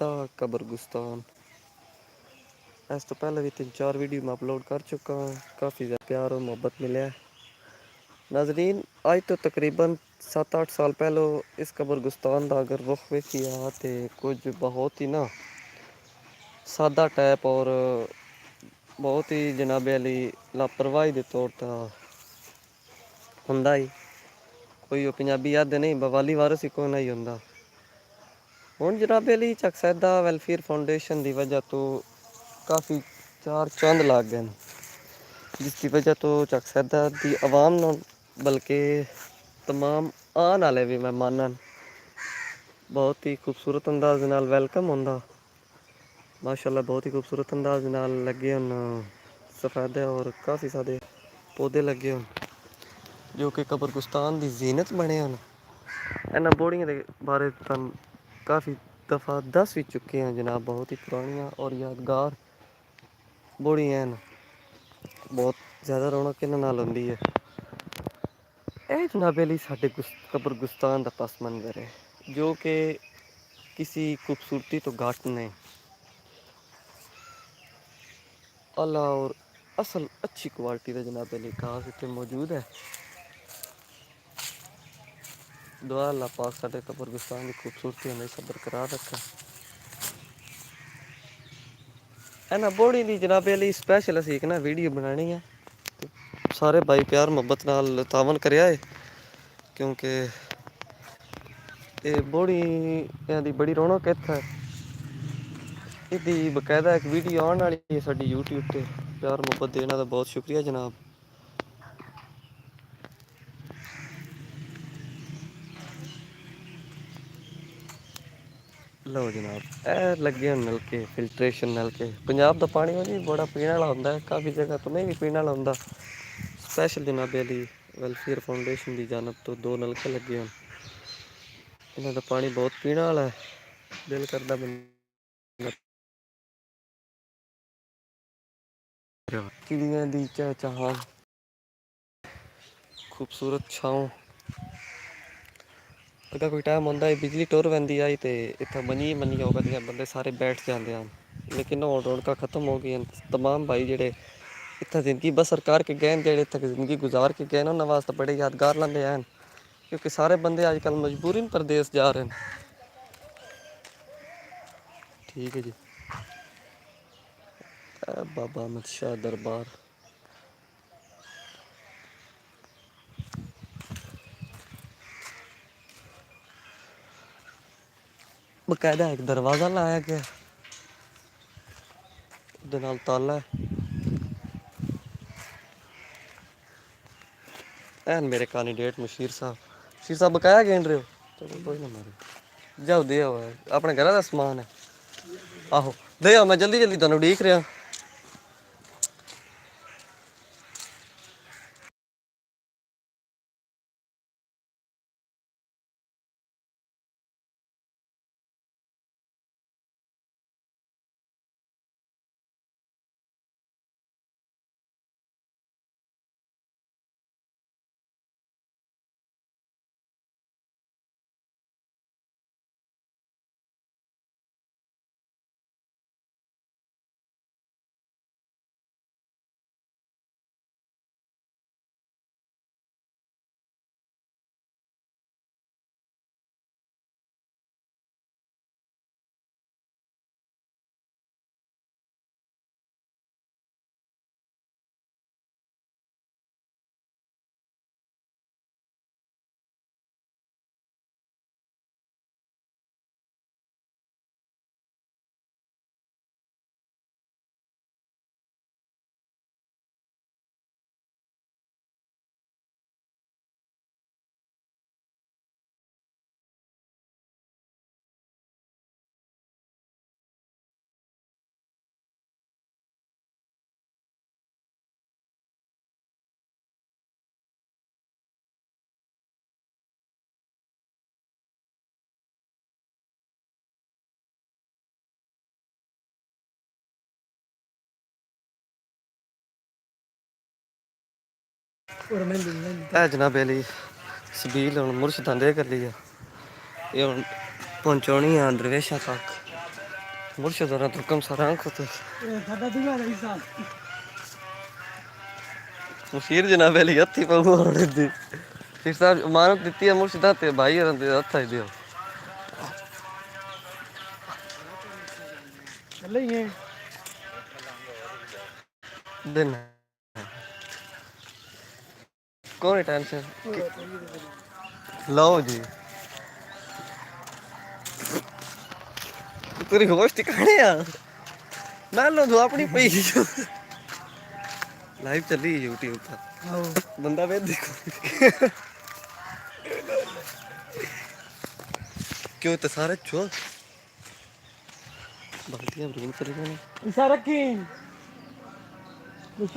सैदा कब्रगुस्तान। इस तो पहले भी 3-4 वीडियो मैं अपलोड कर चुका हूँ। काफ़ी ज़्यादा प्यार और मोहब्बत मिला है नाजरीन। आज तो तकरीबन 7-8 साल पहले इस कब्रगुस्तान का अगर रुख वेखिया तो कुछ बहुत ही ना सादा टाइप और बहुत ही जनाबे अली लापरवाही के तौर पर हुंदा ही कोई पंजाबी आदे नहीं बवाली वारस ही कोई नहीं हुंदा। हुण जनाबे अली चक सैदा वैलफेयर फाउंडेशन की वजह तो काफ़ी चार चंद लग गए हैं, जिसकी वजह तो चक सैदा की आवाम न बल्कि तमाम आने वाले भी मेहमानन बहुत ही खूबसूरत अंदाज नाल वेलकम होंदा। माशाल्लाह बहुत ही खूबसूरत अंदाज नाल लगे हैं सफ़ेदे और काफ़ी सारे पौधे लगे हैं जो कि कब्रगुस्तान की जीनत बने हैं। इन्होंने बोड़ियों के बारे तुम काफ़ी दफ़ा दस भी चुके हैं जनाब। बहुत ही पुरानियाँ और यादगार बोड़ियाँ हैं, बहुत ज़्यादा रौनक इन्हां नाल होंदी है। यह जनाबे अली साडे कब्रगुस्तान का पस मंजर है जो कि किसी खूबसूरती तो घट नहीं। अला और असल अच्छी क्वालिटी का जनाबे अली घास इतने मौजूद है। दुआ अल्लाह पाक साडे कब्रगुस्तान की खूबसूरती हमेशा बरकरार रखे। इन्हां बोड़ी की जनाबे अली स्पैशल असीं एक ना वीडियो बनानी है, सारे भाई प्यार मुहब्बत नाल तावन करेआ है क्योंकि ये बोड़ी दी बड़ी रौनक इत्थे। इसकी बकायदा एक वीडियो आने वाली है साडी यूट्यूब पे। प्यार मुहब्बत देना का बहुत शुक्रिया जनाब। लो जनाब ए लगे हैं नलके, फिल्ट्रेशन नलके। पंजाब का पानी जी बड़ा पीने वाला होंदा है, काफ़ी जगह तो नहीं भी पीने वाला होंदा। स्पैशल जनाबे अली वेलफेयर फाउंडेशन की जानब तो 2 नलके लगे हैं। इन्हां दा पानी बहुत पीने वाला है, दिल करदा बंदा चिड़ियां दी चहचहाट, खूबसूरत छाँव। अगर कोई टाइम होंदा है बिजली टुर पैंदी आई तो इत्थे मनी होगा जियां बंदे सारे बैठ जाते हैं, लेकिन हुण रौनकां खत्म हो गई। तमाम भाई जेह्ड़े इत्थे जिंदगी बसर करके गए न, जेह्ड़े इत्थे जिंदगी गुजार के गए न, उन्हां वास्ते बड़े यादगार लम्हे हैं क्योंकि सारे बंदे अजकल मजबूरन परदेस जा रहे हैं। ठीक है जी। बाबा अहमद शाह दरबार बकायदा एक दरवाज़ा लाया गया, उहदे नाल ताला है। एन मेरे कैंडिडेट मुशीर साहब बकाया गिन रहे हो? चलो कोई ना मारो, जाओ दे आओ, अपने घरा का समान है। आहो दे आओ, मैं जल्दी जल्दी तुहानू उड़ीक रहा। है जनाब अली सबील हम मुर्शदां दे कर लिया, ये हम पहुँचानी है दरवेशा तक। मुर्शिद और तो कम सारा आंखों तो सादा दिमाग है साहब मुशीर जनाब वाली हथी पर और दी फिर साहब मानक देती है मुर्शिद आते भाई और दे हथा ही दियो चले ये दिन कौन है टेंशन लो जी तेरी होश ठिकाने यार ना लो तो अपनी पई लाइव चल रही है यूट्यूब पर बंदा वे देखो क्यों तो सारे छो बाल्टियां भूल चली गई इशारा की